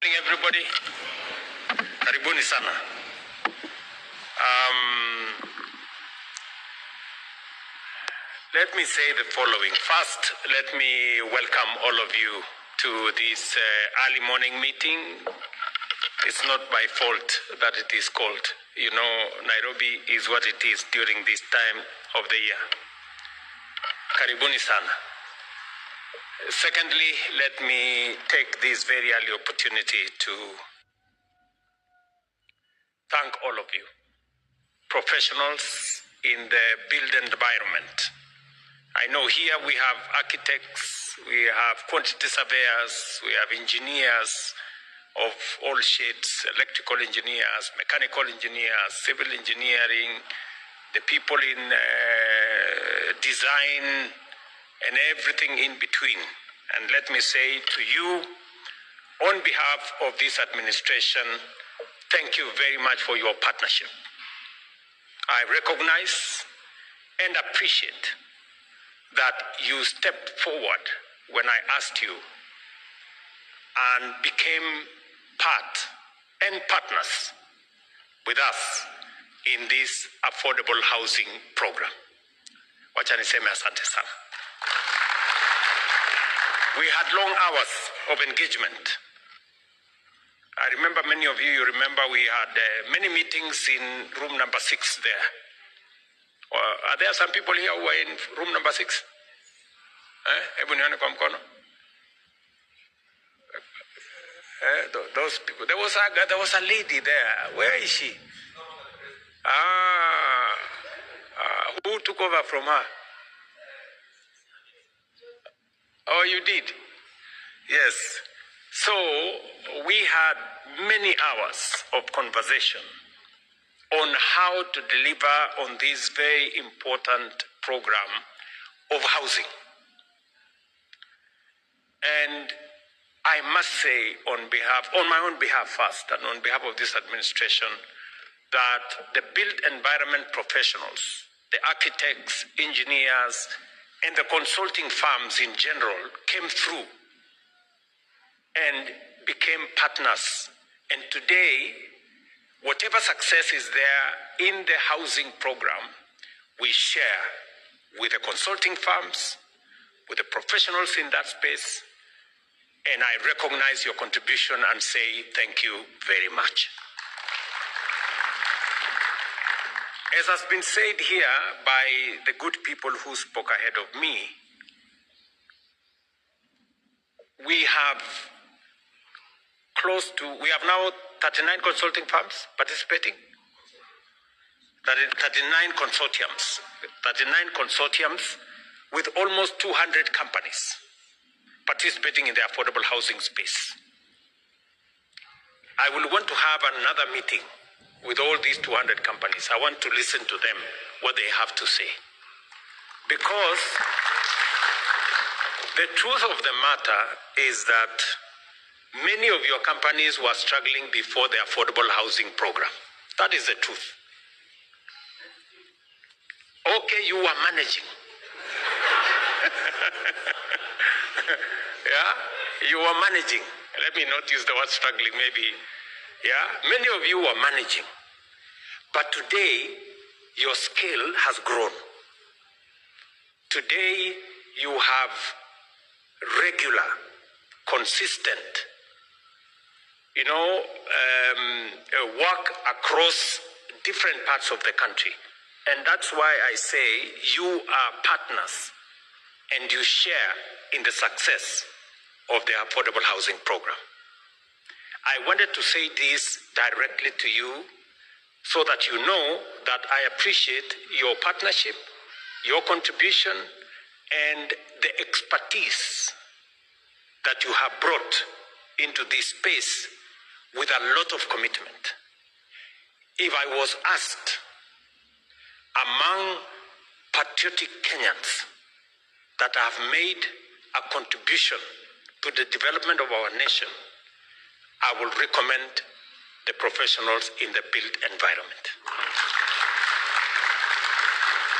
Everybody, karibuni sana. Let me say the following. First, let me welcome all of you to this early morning meeting. It's not my fault that it is called. You know, Nairobi is what it is during this time of the year. Karibuni sana. Secondly, let me take this very early opportunity to thank all of you, professionals in the built environment. I know here we have architects, we have quantity surveyors, we have engineers of all shades, electrical engineers, mechanical engineers, civil engineering, the people in design, and everything in between. And let me say to you, on behalf of this administration, thank you very much for your partnership. I recognize and appreciate that you stepped forward when I asked you and became part and partners with us in this affordable housing program. Wacha niseme asante sana. We had long hours of engagement. I remember many of you remember we had many meetings in room number 6 there. Are there some people here who are in room number 6? Hebu nione kwa mkono. Those people. There was a lady there. Where is she? Who took over from her? Oh, you did? Yes. So we had many hours of conversation on how to deliver on this very important program of housing. And I must say on my own behalf first, and on behalf of this administration, that the built environment professionals, the architects, engineers, and the consulting firms in general came through and became partners. And today, whatever success is there in the housing program, we share with the consulting firms, with the professionals in that space, and I recognize your contribution and say thank you very much. As has been said here by the good people who spoke ahead of me, we have now 39 consulting firms participating. 39 consortiums with almost 200 companies participating in the affordable housing space. I will want to have another meeting with all these 200 companies. I want to listen to them, what they have to say. Because the truth of the matter is that many of your companies were struggling before the affordable housing program. That is the truth. Okay, you were managing. Yeah, you were managing. Let me not use the word struggling, maybe. Yeah, many of you were managing. But today, your scale has grown. Today, you have regular, consistent, work across different parts of the country. And that's why I say you are partners and you share in the success of the affordable housing program. I wanted to say this directly to you so that you know that I appreciate your partnership, your contribution, and the expertise that you have brought into this space with a lot of commitment. If I was asked among patriotic Kenyans that have made a contribution to the development of our nation, I will recommend the professionals in the built environment.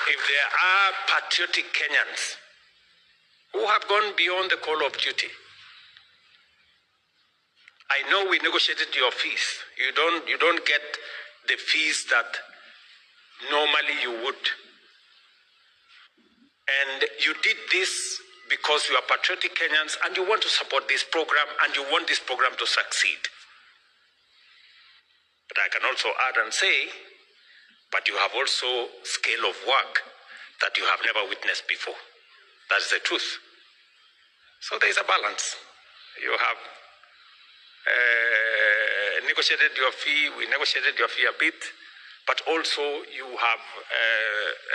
If there are patriotic Kenyans who have gone beyond the call of duty I know we negotiated your fees. You don't get the fees that normally you would. And you did this because you are patriotic Kenyans and you want to support this program and you want this program to succeed. But I can also add and say, but you have also scale of work that you have never witnessed before. That is the truth. So there is a balance. You have negotiated your fee, we negotiated your fee a bit, but also you have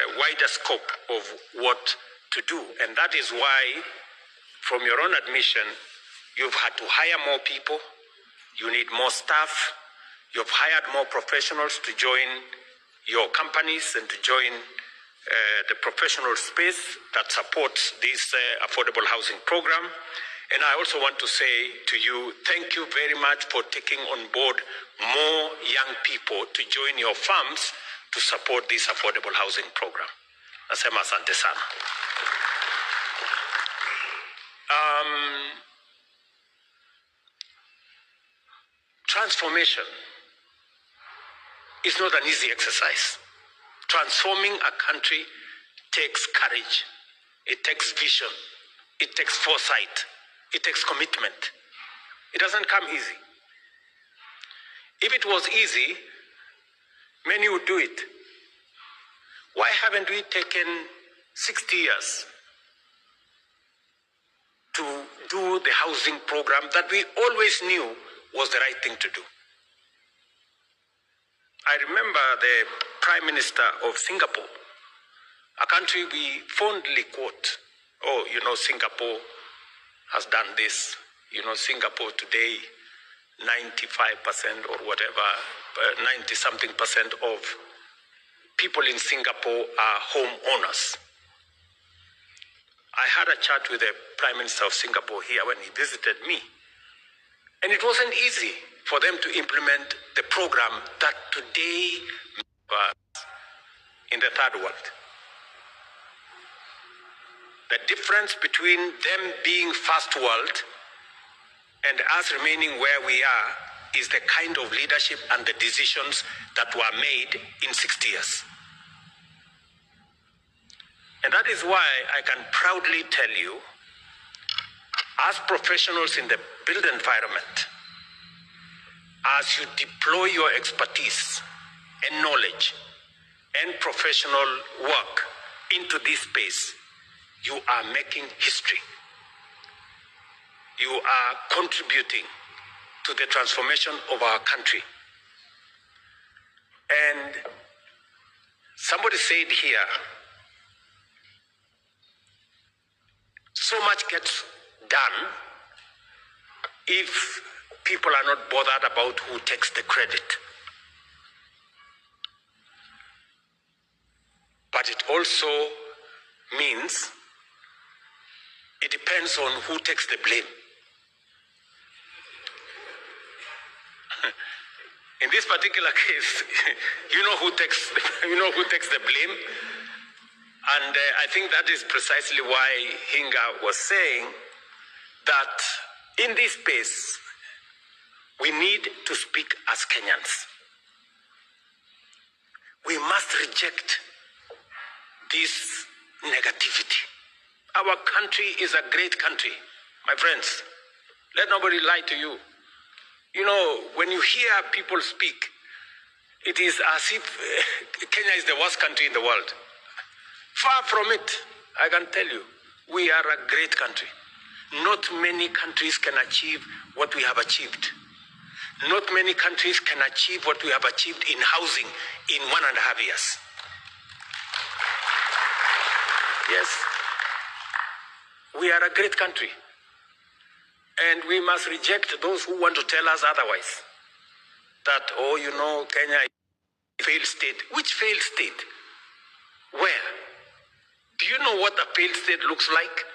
a wider scope of what to do. And that is why, from your own admission, you've had to hire more people, you need more staff, you've hired more professionals to join your companies and to join the professional space that supports this affordable housing program. And I also want to say to you, thank you very much for taking on board more young people to join your firms to support this affordable housing program. Nasema asante sana. Transformation is not an easy exercise. Transforming a country takes courage, it takes vision, it takes foresight, it takes commitment. It doesn't come easy. If it was easy, many would do it. Why haven't we taken 60 years to do the housing program that we always knew was the right thing to do? I remember the Prime Minister of Singapore, a country we fondly quote. Oh, you know, Singapore has done this. You know, Singapore today, 95% or whatever, 90-something% of people in Singapore are homeowners. I had a chat with the Prime Minister of Singapore here when he visited me. And it wasn't easy for them to implement the program that today in the third world. The difference between them being first world and us remaining where we are is the kind of leadership and the decisions that were made in 60 years. And that is why I can proudly tell you, as professionals in the built environment, as you deploy your expertise and knowledge and professional work into this space, you are making history. You are contributing to the transformation of our country. And somebody said here, so much gets done if people are not bothered about who takes the credit. But it also means it depends on who takes the blame. In this particular case, you know who takes the blame. And I think that is precisely why Hinga was saying that in this space, we need to speak as Kenyans. We must reject this negativity. Our country is a great country, my friends. Let nobody lie to you. You know, when you hear people speak, it is as if Kenya is the worst country in the world. Far from it, I can tell you, we are a great country. Not many countries can achieve what we have achieved. Not many countries can achieve what we have achieved in housing in 1.5 years. Yes, we are a great country. And we must reject those who want to tell us otherwise. That, oh, you know, Kenya is a failed state. Which failed state? Where? Do you know what a failed state looks like?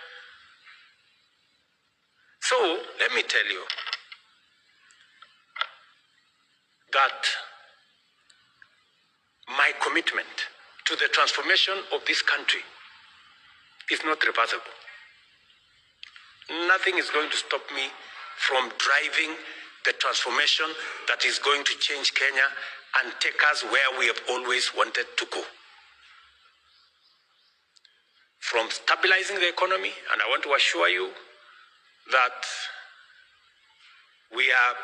So, let me tell you that my commitment to the transformation of this country is not reversible. Nothing is going to stop me from driving the transformation that is going to change Kenya and take us where we have always wanted to go. From stabilizing the economy, and I want to assure you that we are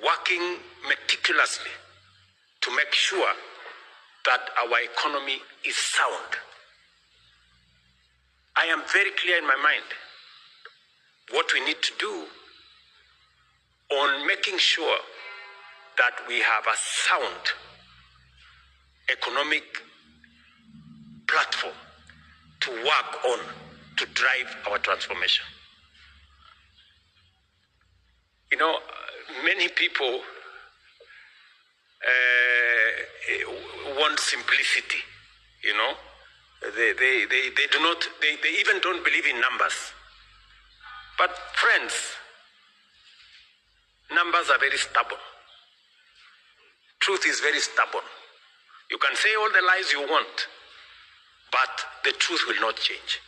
working meticulously to make sure that our economy is sound. I am very clear in my mind what we need to do on making sure that we have a sound economic platform to work on to drive our transformation. You know, many people want simplicity, you know. They do not, they even don't believe in numbers. But friends, numbers are very stubborn. Truth is very stubborn. You can say all the lies you want, but the truth will not change.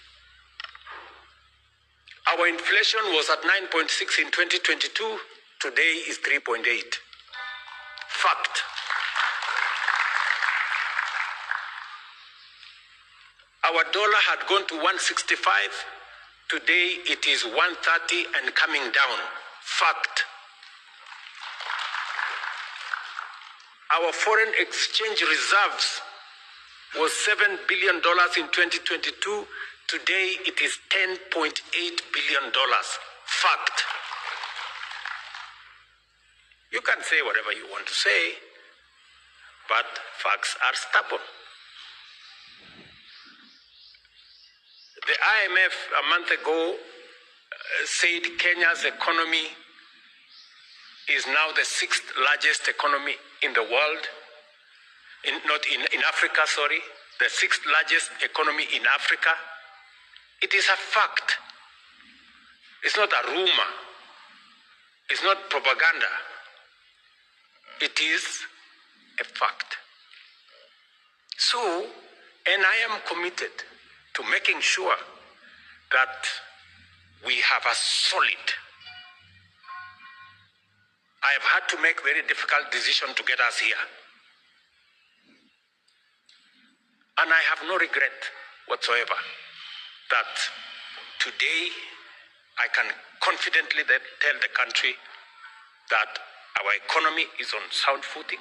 Our inflation was at 9.6 in 2022. Today is 3.8. Fact. Our dollar had gone to 165. Today it is 130 and coming down. Fact. Our foreign exchange reserves was $7 billion in 2022. Today it is $10.8 billion. Fact. You can say whatever you want to say, but facts are stubborn. The IMF a month ago said Kenya's economy is now the 6th largest economy in the world, in Africa, sorry, the 6th largest economy in Africa. It is a fact. It's not a rumor. It's not propaganda. It is a fact. So, and I am committed to making sure that we have a solid. I have had to make very difficult decisions to get us here. And I have no regret whatsoever that today I can confidently tell the country that our economy is on sound footing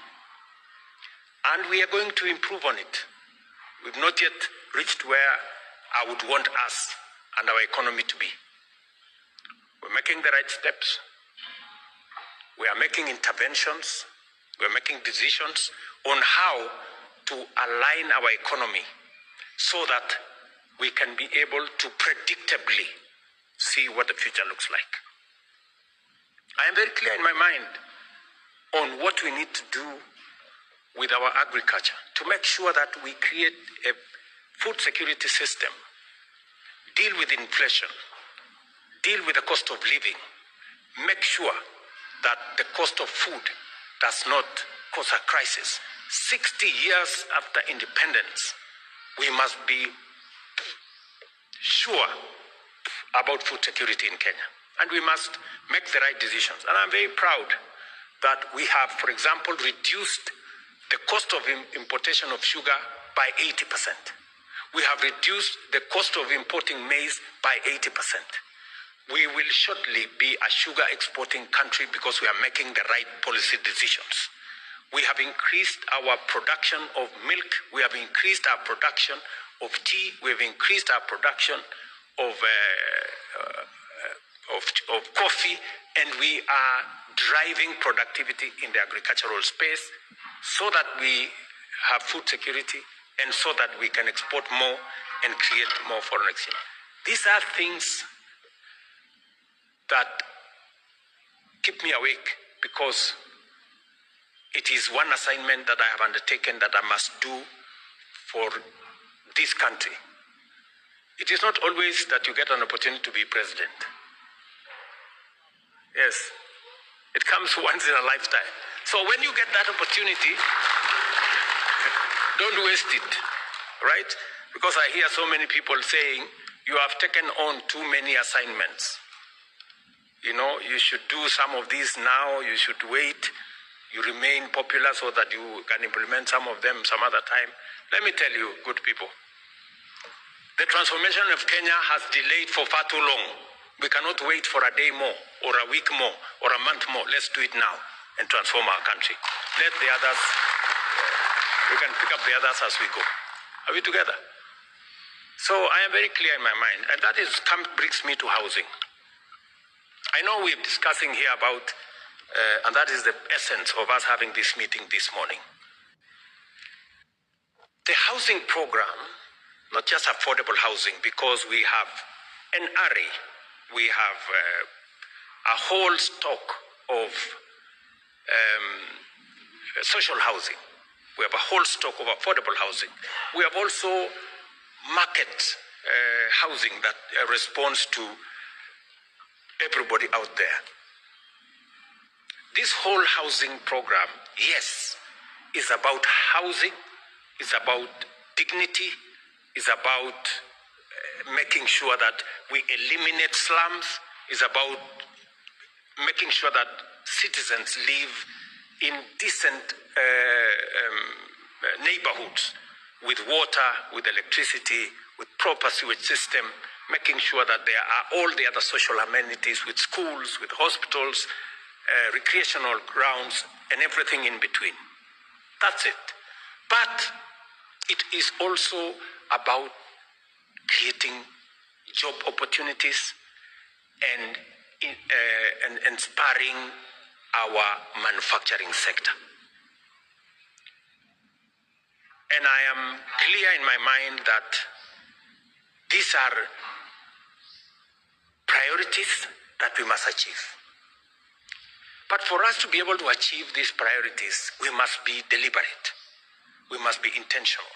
and we are going to improve on it. We've not yet reached where I would want us and our economy to be. We're making the right steps. We are making interventions. We're making decisions on how to align our economy so that we can be able to predictably see what the future looks like. I am very clear in my mind on what we need to do with our agriculture to make sure that we create a food security system, deal with inflation, deal with the cost of living, make sure that the cost of food does not cause a crisis. 60 years after independence, we must be sure about food security in Kenya. And we must make the right decisions. And I'm very proud that we have, for example, reduced the cost of importation of sugar by 80%. We have reduced the cost of importing maize by 80%. We will shortly be a sugar exporting country because we are making the right policy decisions. We have increased our production of milk. We have increased our production of tea. We have increased our production of coffee, and we are driving productivity in the agricultural space so that we have food security and so that we can export more and create more foreign exchange. These are things that keep me awake because it is one assignment that I have undertaken that I must do for this country. It is not always that you get an opportunity to be president. Yes, it comes once in a lifetime. So when you get that opportunity, don't waste it, right? Because I hear so many people saying, you have taken on too many assignments. you should do some of these now, you should wait, you remain popular so that you can implement some of them some other time. Let me tell you, good people, the transformation of Kenya has delayed for far too long. We cannot wait for a day more, or a week more, or a month more. Let's do it now and transform our country. Let the others, we can pick up the others as we go. Are we together? So I am very clear in my mind, and that brings me to housing. I know we're discussing here about, and that is the essence of us having this meeting this morning. The housing program, not just affordable housing, because we have an array, we have a whole stock of social housing. We have a whole stock of affordable housing. We have also market housing that responds to everybody out there. This whole housing program, yes, is about housing, is about dignity, is about making sure that we eliminate slums, is about making sure that citizens live in decent neighborhoods with water, with electricity, with proper sewage system, making sure that there are all the other social amenities with schools, with hospitals, recreational grounds, and everything in between. That's it. But it is also about creating job opportunities and inspiring our manufacturing sector. And I am clear in my mind that these are priorities that we must achieve. But for us to be able to achieve these priorities, we must be deliberate. We must be intentional.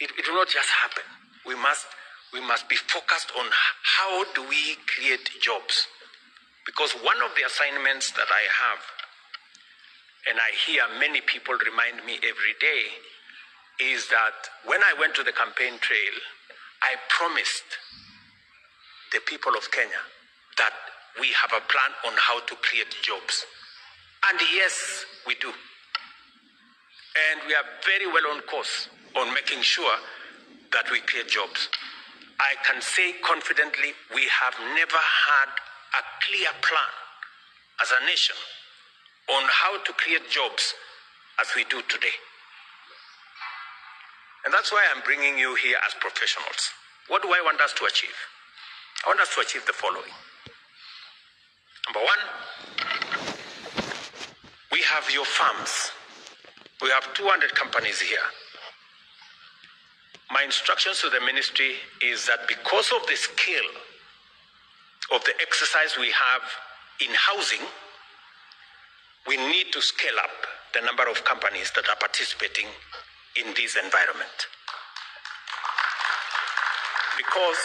It will not just happen. We must be focused on how do we create jobs. Because one of the assignments that I have, and I hear many people remind me every day, is that when I went to the campaign trail, I promised the people of Kenya that we have a plan on how to create jobs. And yes, we do. And we are very well on course on making sure that we create jobs. I can say confidently, we have never had a clear plan as a nation on how to create jobs as we do today. And that's why I'm bringing you here as professionals. What do I want us to achieve? I want us to achieve the following. Number one, we have your farms. We have 200 companies here. My instructions to the ministry is that because of the scale of the exercise we have in housing, we need to scale up the number of companies that are participating in this environment. Because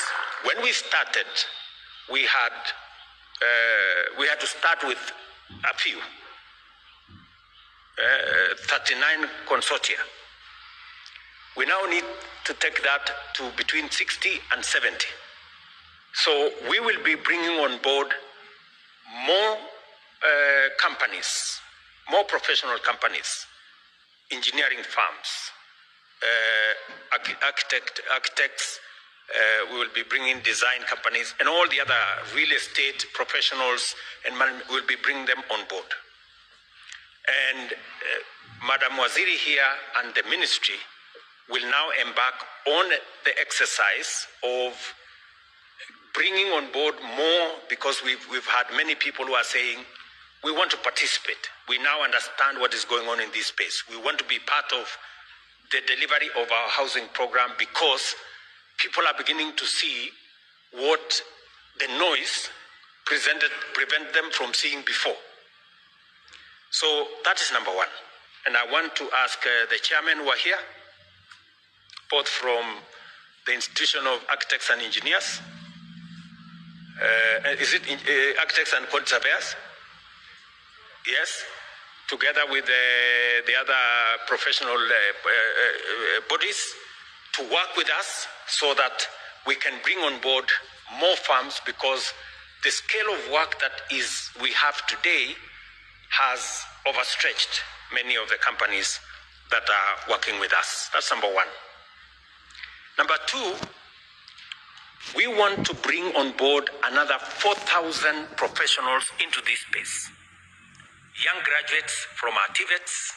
when we started, we had to start with a few, 39 consortia. We now need to take that to between 60 and 70. So we will be bringing on board more companies, more professional companies, engineering firms, architects, we will be bringing design companies, and all the other real estate professionals, and we'll be bringing them on board. And Madam Waziri here and the ministry will now embark on the exercise of bringing on board more, because we've had many people who are saying, we want to participate. We now understand what is going on in this space. We want to be part of the delivery of our housing program, because people are beginning to see what the noise prevent them from seeing before. So that is number one. And I want to ask the chairman who are here, both from the Institution of Architects and Engineers. Is it Architects and Quantity Surveyors? Yes, together with the other professional bodies, to work with us so that we can bring on board more firms, because the scale of work that we have today has overstretched many of the companies that are working with us. That's number one. Number two, we want to bring on board another 4,000 professionals into this space. Young graduates from our TVETs,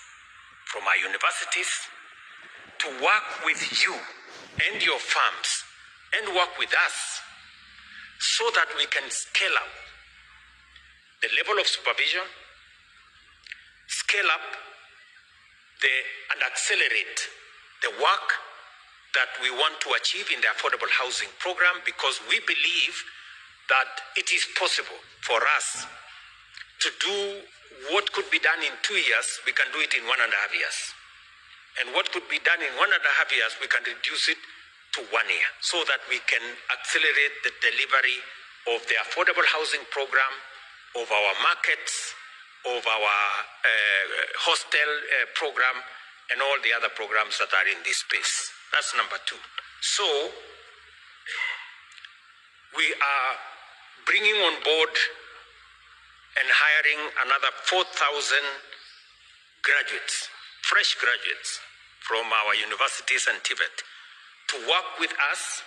from our universities, to work with you and your firms and work with us so that we can scale up the level of supervision, scale up and accelerate the work that we want to achieve in the affordable housing program, because we believe that it is possible for us to do what could be done in 2 years, we can do it in 1.5 years. And what could be done in 1.5 years, we can reduce it to 1 year, so that we can accelerate the delivery of the affordable housing program, of our markets, of our hostel program, and all the other programs that are in this space. That's number two. So we are bringing on board and hiring another 4,000 graduates, fresh graduates from our universities and TVET, to work with us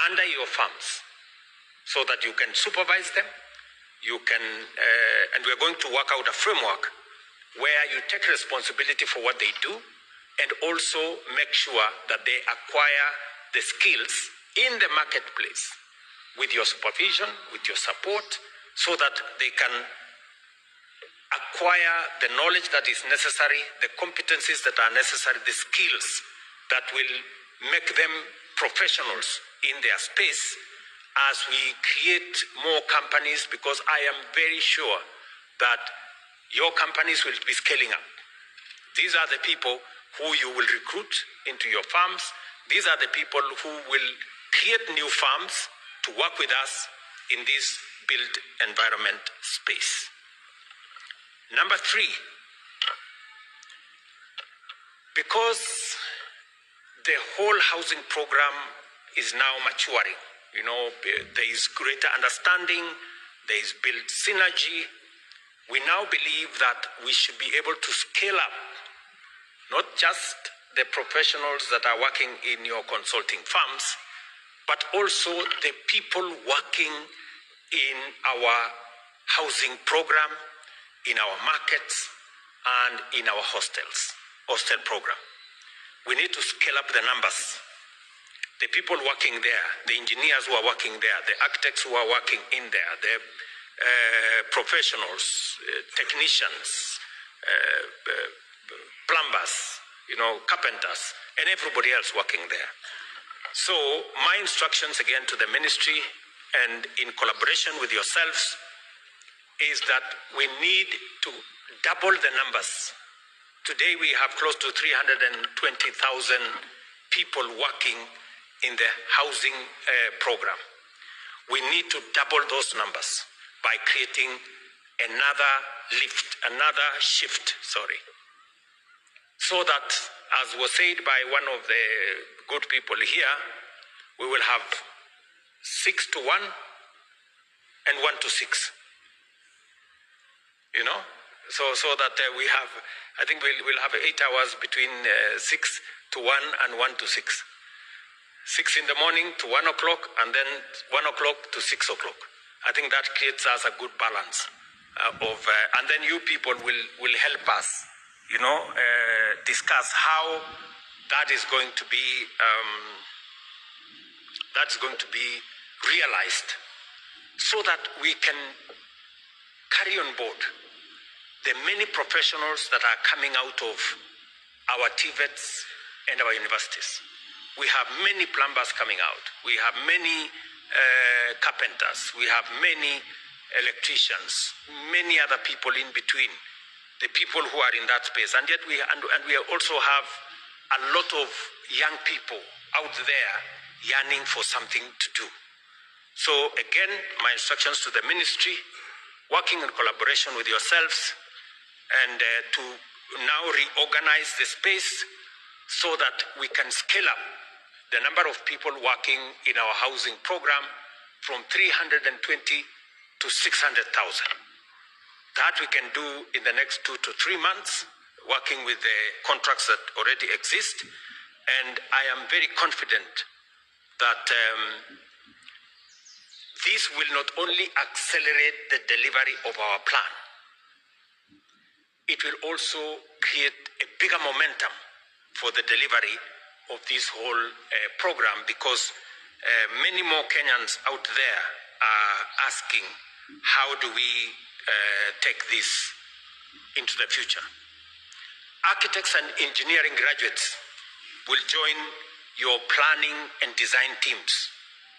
under your firms so that you can supervise them. You can, and we're going to work out a framework where you take responsibility for what they do and also make sure that they acquire the skills in the marketplace with your supervision, with your support, so that they can acquire the knowledge that is necessary, the competencies that are necessary, the skills that will make them professionals in their space as we create more companies, because I am very sure that your companies will be scaling up. These are the people who you will recruit into your farms. These are the people who will create new farms to work with us in this built environment space. Number three, because the whole housing program is now maturing, there is greater understanding, there is built synergy. We now believe that we should be able to scale up not just the professionals that are working in your consulting firms, but also the people working in our housing program, in our markets, and in our hostel program. We need to scale up the numbers. The people working there, the engineers who are working there, the architects who are working in there, the professionals, technicians, plumbers, carpenters, and everybody else working there. So my instructions again to the ministry and in collaboration with yourselves is that we need to double the numbers. Today we have close to 320,000 people working in the housing program. We need to double those numbers by creating another shift, so that, as was said by one of the good people here, we will have 6 to 1 and 1 to 6. So that we have, I think we'll have 8 hours between 6 to 1 and 1 to 6. 6 in the morning to 1 o'clock, and then 1 o'clock to 6 o'clock. I think that creates us a good balance and then you people will help us, discuss how that is going to be realized, so that we can carry on board the many professionals that are coming out of our TVETs and our universities. We have many plumbers coming out. We have many carpenters. We have many electricians, many other people in between, the people who are in that space. And yet we also have a lot of young people out there yearning for something to do. So again, my instructions to the ministry, working in collaboration with yourselves, and to now reorganize the space so that we can scale up the number of people working in our housing program from 320 to 600,000. That we can do in the next 2 to 3 months, working with the contracts that already exist. And I am very confident that this will not only accelerate the delivery of our plan, it will also create a bigger momentum for the delivery of this whole program, because many more Kenyans out there are asking, how do we take this into the future? Architects and engineering graduates will join your planning and design teams,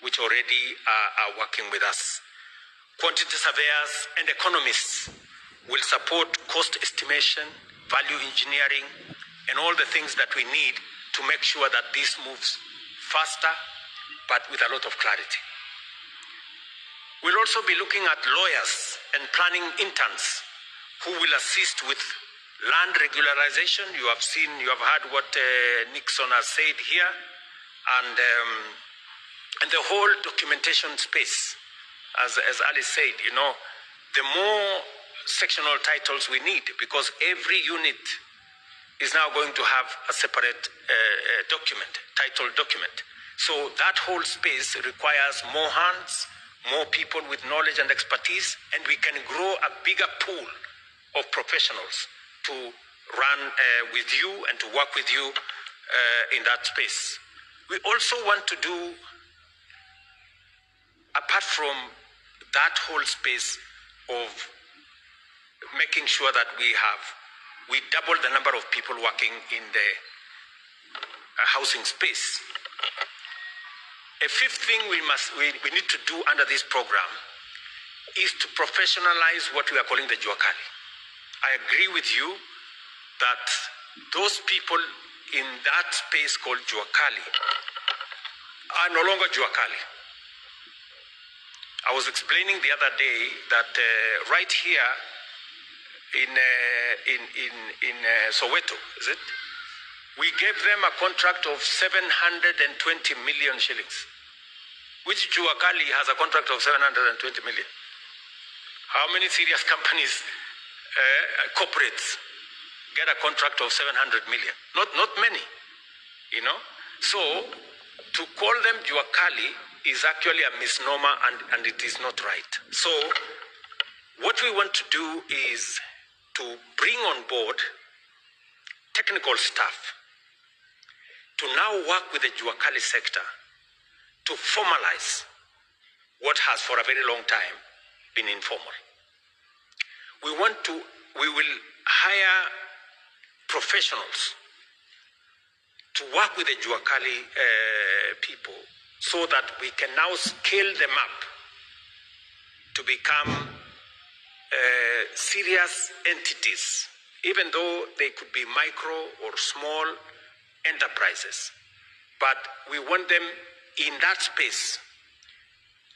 which already are working with us. Quantity surveyors and economists will support cost estimation, value engineering, and all the things that we need to make sure that this moves faster, but with a lot of clarity. We'll also be looking at lawyers and planning interns who will assist with land regularization. You have seen, you have heard what Nixon has said here, and the whole documentation space. As Alice said, you know, the more sectional titles we need, because every unit is now going to have a separate title document. So that whole space requires more hands, more people with knowledge and expertise, and we can grow a bigger pool of professionals to run with you and to work with you in that space. We also want to do, apart from that whole space of making sure that we double the number of people working in the housing space. A fifth thing we need to do under this program is to professionalize what we are calling the Juakali. I agree with you that those people in that space called Juakali are no longer Juakali. I was explaining the other day that right here in Soweto, is it? We gave them a contract of 720 million shillings. Which Juakali has a contract of 720 million? How many serious companies, corporates, get a contract of 700 million? Not many, you know? So, to call them Juakali is actually a misnomer, and it is not right. So, what we want to do is to bring on board technical staff to now work with the Juakali sector to formalize what has for a very long time been informal. We will hire professionals to work with the Juakali people so that we can now scale them up to become serious entities, even though they could be micro or small enterprises. But we want them in that space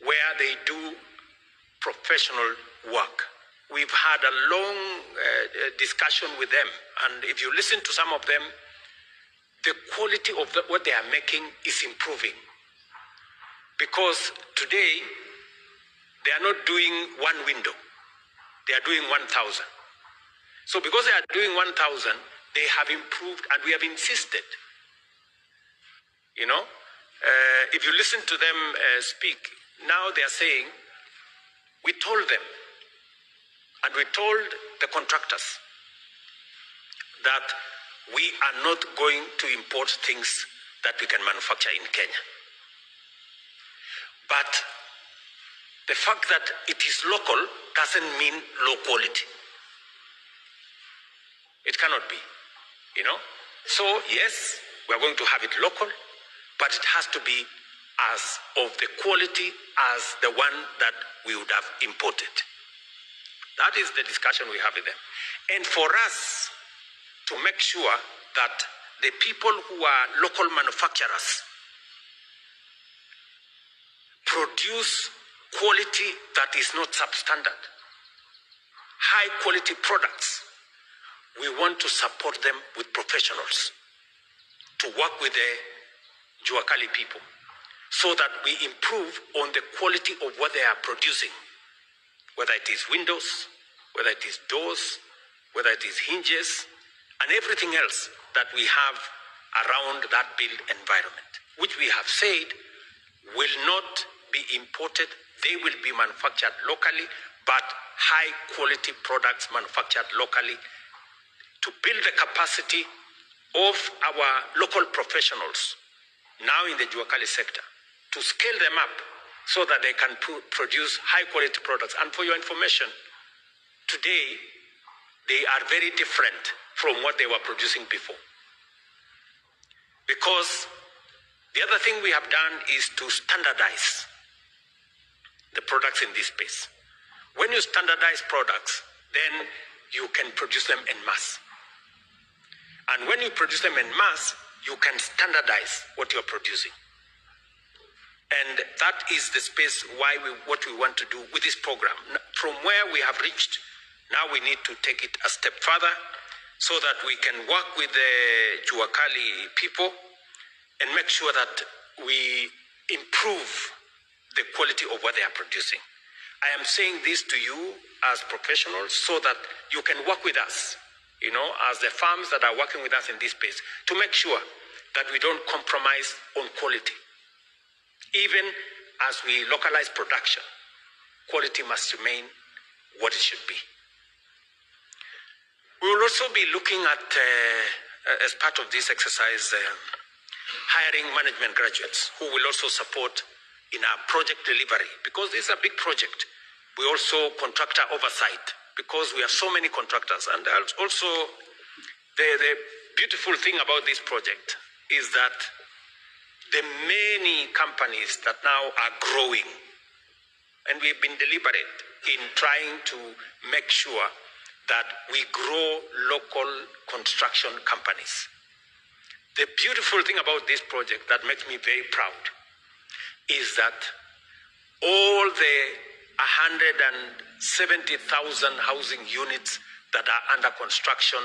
where they do professional work. We've had a long discussion with them, and if you listen to some of them, the quality of what they are making is improving. Because today, they are not doing one window, they are doing 1,000. So because they are doing 1,000, they have improved, and we have insisted. You know, if you listen to them speak, now they are saying, we told them, and we told the contractors that we are not going to import things that we can manufacture in Kenya. But the fact that it is local doesn't mean low quality. It cannot be, you know. So yes, we are going to have it local, but it has to be as of the quality as the one that we would have imported. That is the discussion we have with them. And for us to make sure that the people who are local manufacturers produce quality that is not substandard, high quality products, we want to support them with professionals to work with the Juakali people. so that we improve on the quality of what they are producing, whether it is windows, whether it is doors, whether it is hinges, and everything else that we have around that built environment, which we have said will not be imported. They will be manufactured locally, but high quality products manufactured locally to build the capacity of our local professionals now in the Juakali sector, to scale them up so that they can produce high quality products. And for your information, today they are very different from what they were producing before. Because the other thing we have done is to standardize the products in this space. When you standardize products, then you can produce them en masse. And when you produce them en masse, you can standardize what you're producing. And that is the space what we want to do with this program. From where we have reached, now we need to take it a step further so that we can work with the Juakali people and make sure that we improve the quality of what they are producing. I am saying this to you as professionals so that you can work with us, as the firms that are working with us in this space, to make sure that we don't compromise on quality. Even as we localize production, quality must remain what it should be. We will also be looking at, as part of this exercise, hiring management graduates who will also support in our project delivery, because this is a big project. We also contractor oversight, because we have so many contractors. And also, the beautiful thing about this project is that the many companies that now are growing, and we've been deliberate in trying to make sure that we grow local construction companies. The beautiful thing about this project that makes me very proud is that all the 170,000 housing units that are under construction,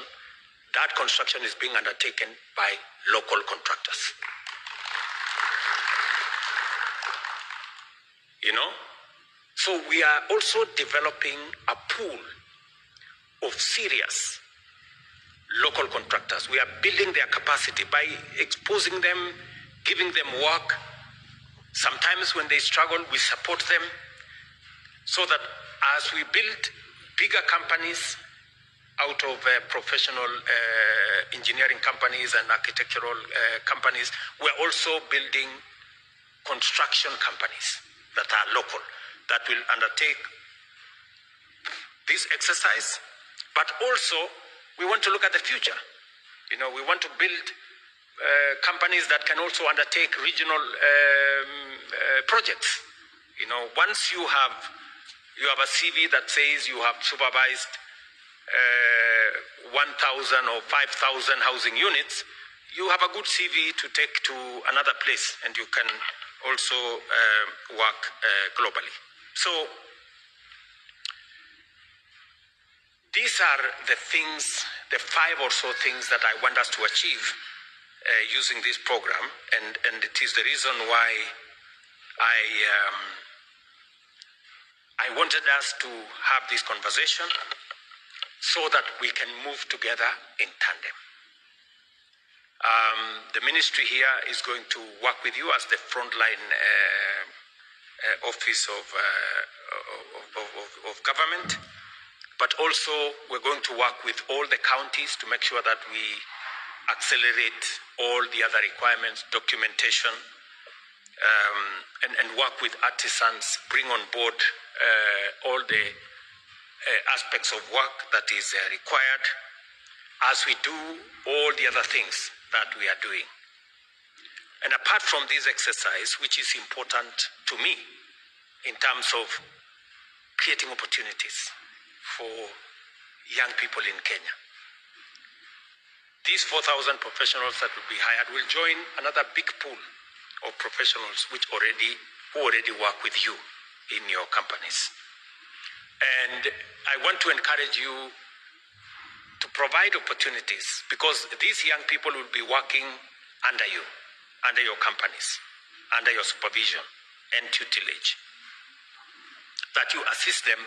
that construction is being undertaken by local contractors. So we are also developing a pool of serious local contractors. We are building their capacity by exposing them, giving them work. Sometimes when they struggle, we support them so that as we build bigger companies out of professional engineering companies and architectural companies, we're also building construction companies that are local, that will undertake this exercise. But also, we want to look at the future. We want to build companies that can also undertake regional projects. Once you have a CV that says you have supervised 1,000 or 5,000 housing units, you have a good CV to take to another place, and you can also work globally. So these are the things, the 5 or so things that I want us to achieve using this program, and it is the reason why I wanted us to have this conversation so that we can move together in tandem. The ministry here is going to work with you as the frontline office of government, but also we're going to work with all the counties to make sure that we accelerate all the other requirements, documentation, and work with artisans, bring on board all the aspects of work that is required as we do all the other things that we are doing. And apart from this exercise, which is important to me in terms of creating opportunities for young people in Kenya, these 4,000 professionals that will be hired will join another big pool of professionals who already work with you in your companies. And I want to encourage you to provide opportunities, because these young people will be working under you, under your companies. under your supervision and tutelage, that you assist them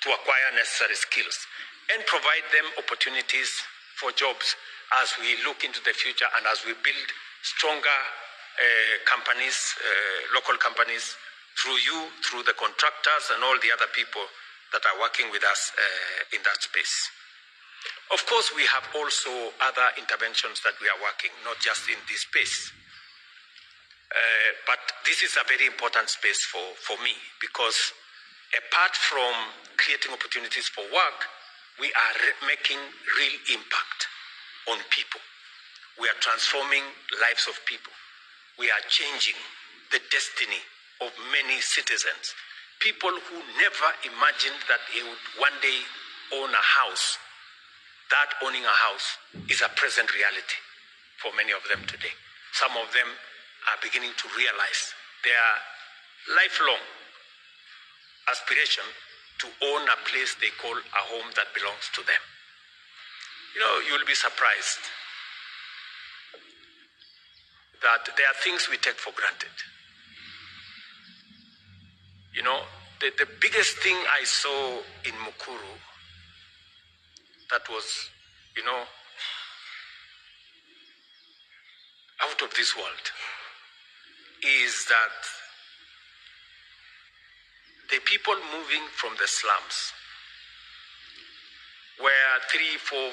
to acquire necessary skills and provide them opportunities for jobs as we look into the future and as we build stronger companies, local companies, through you, through the contractors and all the other people that are working with us in that space. Of course, we have also other interventions that we are working, not just in this space. But this is a very important space for me, because apart from creating opportunities for work, we are making real impact on people. We are transforming lives of people. We are changing the destiny of many citizens. People who never imagined that they would one day own a house. That owning a house is a present reality for many of them today. Some of them are beginning to realize their lifelong aspiration to own a place they call a home that belongs to them. You know, you'll be surprised that there are things we take for granted. You know, the biggest thing I saw in Mukuru that was, you know, out of this world is that the people moving from the slums, where 3, 4, 5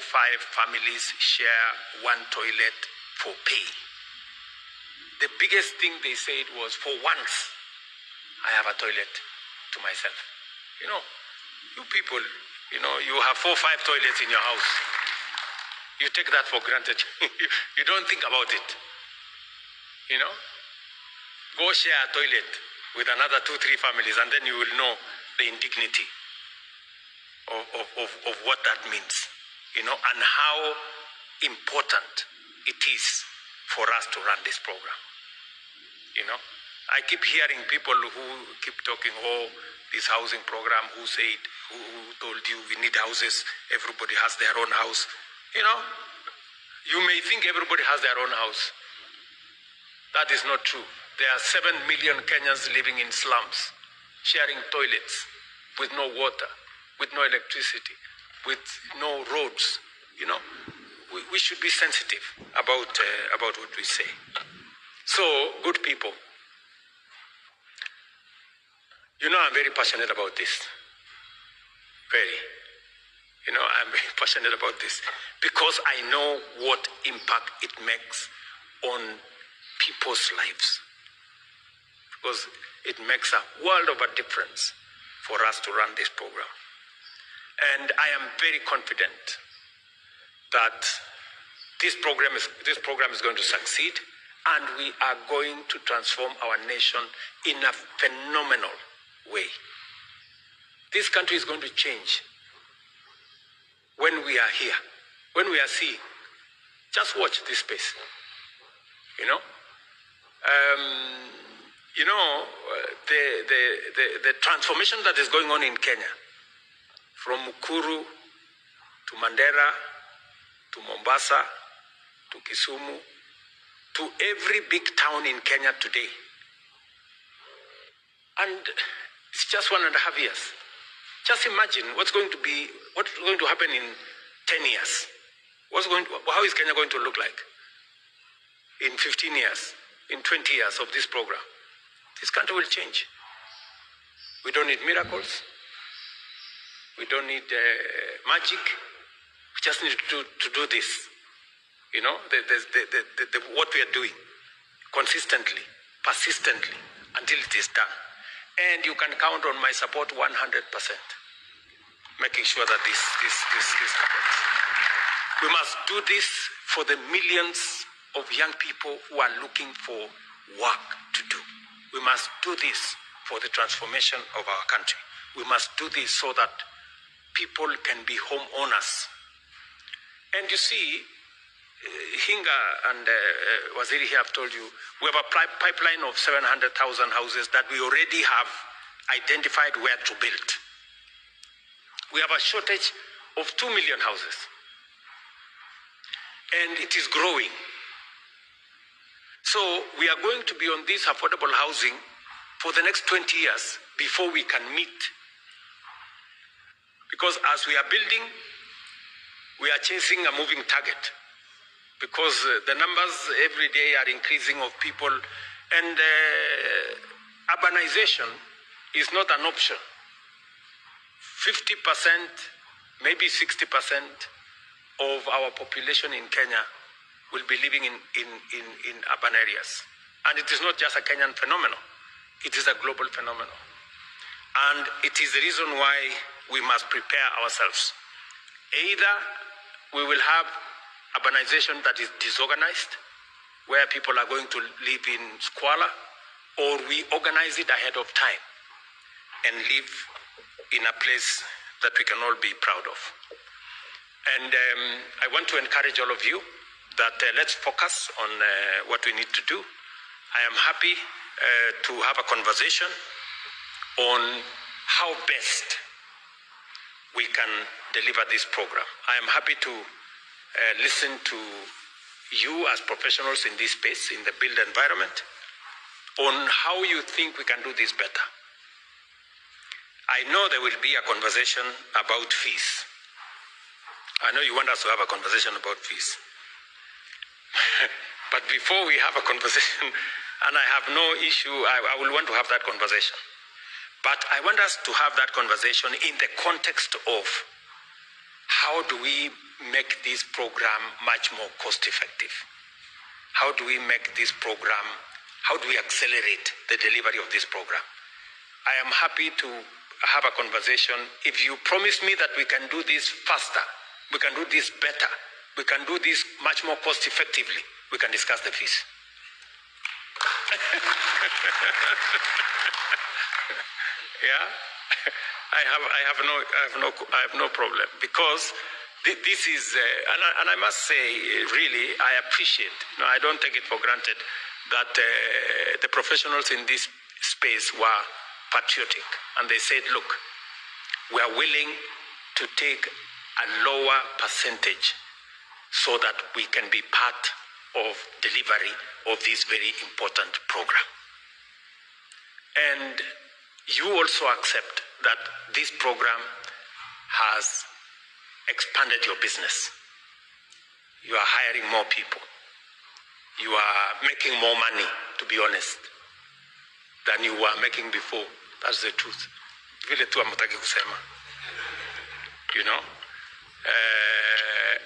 families share one toilet for pay. The biggest thing they said was, for once, I have a toilet to myself. You know, you people, you know, you have 4, 5 toilets in your house. You take that for granted. You don't think about it. You know, go share a toilet with another 2, 3 families, and then you will know the indignity of what that means, you know, and how important it is for us to run this program. You know, I keep hearing people who keep talking, oh, this housing program, who said, who told you we need houses, everybody has their own house. You know, you may think everybody has their own house. That is not true. There are 7 million Kenyans living in slums, sharing toilets with no water, with no electricity, with no roads. You know, we should be sensitive about what we say. So, good people, you know, I'm very passionate about this. Very. You know, I'm very passionate about this because I know what impact it makes on people's lives. Because it makes a world of a difference for us to run this program. And I am very confident that this program is going to succeed, and we are going to transform our nation in a phenomenal way. This country is going to change when we are here, when we are seeing. Just watch this space, you know. You know, the transformation that is going on in Kenya, from Mukuru to Mandera to Mombasa to Kisumu to every big town in Kenya today. And it's just 1.5 years. Just imagine what's going to happen in 10 years. How is Kenya going to look like in 15 years, in 20 years of this program? This country will change. We don't need miracles. We don't need magic. We just need to do this. You know, what we are doing consistently, persistently, until it is done. And you can count on my support 100%, making sure that this happens. We must do this for the millions of young people who are looking for work to do. We must do this for the transformation of our country. We must do this so that people can be homeowners. And you see, Hinga and Waziri here have told you, we have a pipeline of 700,000 houses that we already have identified where to build. We have a shortage of 2 million houses. And it is growing. So we are going to be on this affordable housing for the next 20 years before we can meet. Because as we are building, we are chasing a moving target. Because the numbers every day are increasing of people, and urbanization is not an option. 50%, maybe 60% of our population in Kenya will be living in urban areas. And it is not just a Kenyan phenomenon, it is a global phenomenon. And it is the reason why we must prepare ourselves. Either we will have urbanization that is disorganized, where people are going to live in squalor, or we organize it ahead of time and live in a place that we can all be proud of. And I want to encourage all of you that let's focus on what we need to do. I am happy to have a conversation on how best we can deliver this program. I am happy to listen to you as professionals in this space, in the build environment, on how you think we can do this better. I know there will be a conversation about fees. I know you want us to have a conversation about fees. But before we have a conversation, and I have no issue, I will want to have that conversation. But I want us to have that conversation in the context of how do we make this program much more cost effective? How do we make this program, how do we accelerate the delivery of this program? I am happy to have a conversation. If you promise me that we can do this faster, we can do this better, we can do this much more cost effectively, we can discuss the fees. Yeah, I have no problem, because this is, and I must say, really, I appreciate. I don't take it for granted that the professionals in this space were patriotic, and they said, look, we are willing to take a lower percentage so that we can be part of delivery of this very important program. And you also accept that this program has expanded your business. You are hiring more people. You are making more money, to be honest, than you were making before. That's the truth. Vile tu hamtaki kusema. You know?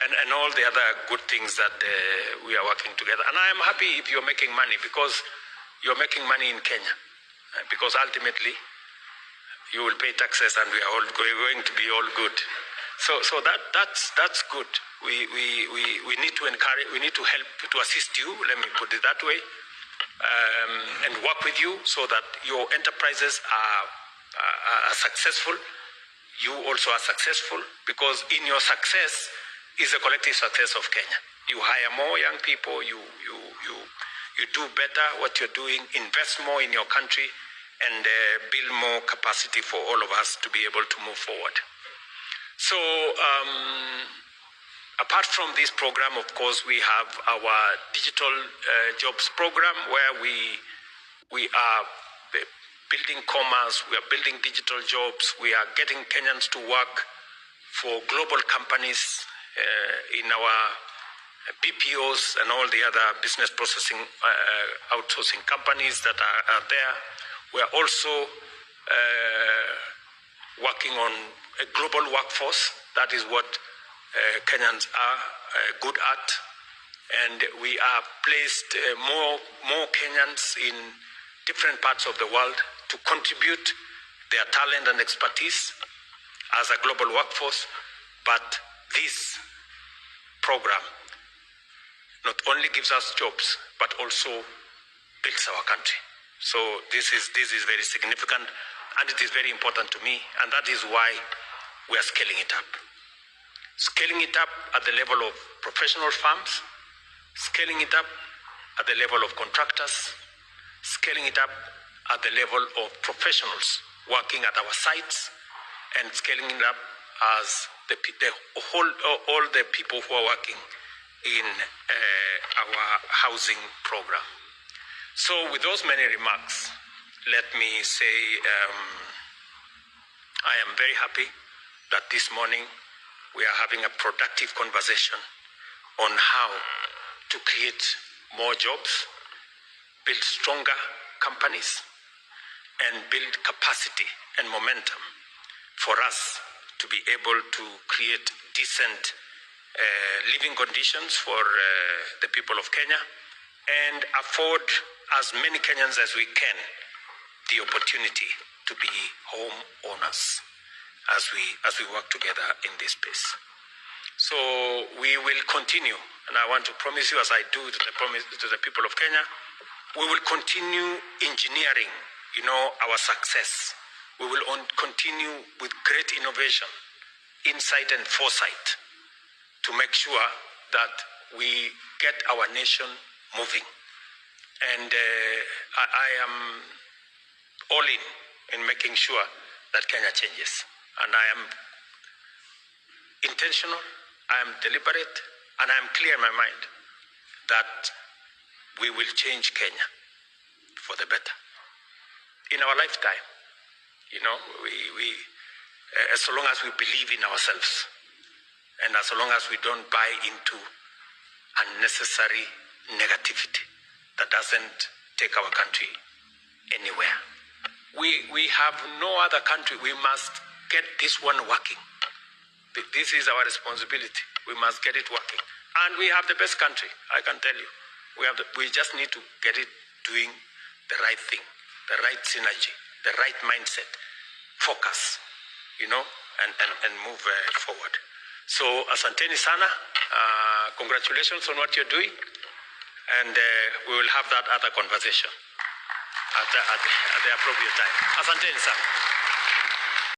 And all the other good things that we are working together. And I am happy if you're making money, because you're making money in Kenya. Because ultimately, you will pay taxes, and we are all going to be all good. So that's good. We need to encourage, we need to help to assist you, let me put it that way, and work with you so that your enterprises are successful. You also are successful, because in your success is the collective success of Kenya. You hire more young people, you do better what you're doing, invest more in your country, and build more capacity for all of us to be able to move forward. So apart from this program, of course, we have our digital jobs program, where we are building commerce, we are building digital jobs, we are getting Kenyans to work for global companies in our BPOs and all the other business processing outsourcing companies that are there. We are also working on a global workforce. That is what Kenyans are good at. And we are placed more Kenyans in different parts of the world to contribute their talent and expertise as a global workforce. But this program not only gives us jobs, but also builds our country. So this is very significant, and it is very important to me, and that is why we are scaling it up. Scaling it up at the level of professional firms, scaling it up at the level of contractors, scaling it up at the level of professionals working at our sites, and scaling it up as all the people who are working in our housing program. So with those many remarks, let me say I am very happy that this morning we are having a productive conversation on how to create more jobs, build stronger companies, and build capacity and momentum for us to be able to create decent living conditions for the people of Kenya and afford as many Kenyans as we can the opportunity to be home owners as we work together in this space. So we will continue, and I want to promise you, as I do to the people of Kenya, we will continue engineering, our success. We will continue with great innovation, insight, and foresight to make sure that we get our nation moving. And I am all in making sure that Kenya changes. And I am intentional, I am deliberate, and I am clear in my mind that we will change Kenya for the better. In our lifetime, we as long as we believe in ourselves, and as long as we don't buy into unnecessary negativity that doesn't take our country anywhere. We have no other country. We must get this one working. This is our responsibility. We must get it working. And we have the best country, I can tell you. We just need to get it doing the right thing, the right synergy, the right mindset, focus, and move forward. So, asanteni sana. Congratulations on what you're doing. And we will have that other conversation at the appropriate time. Asanteni sana.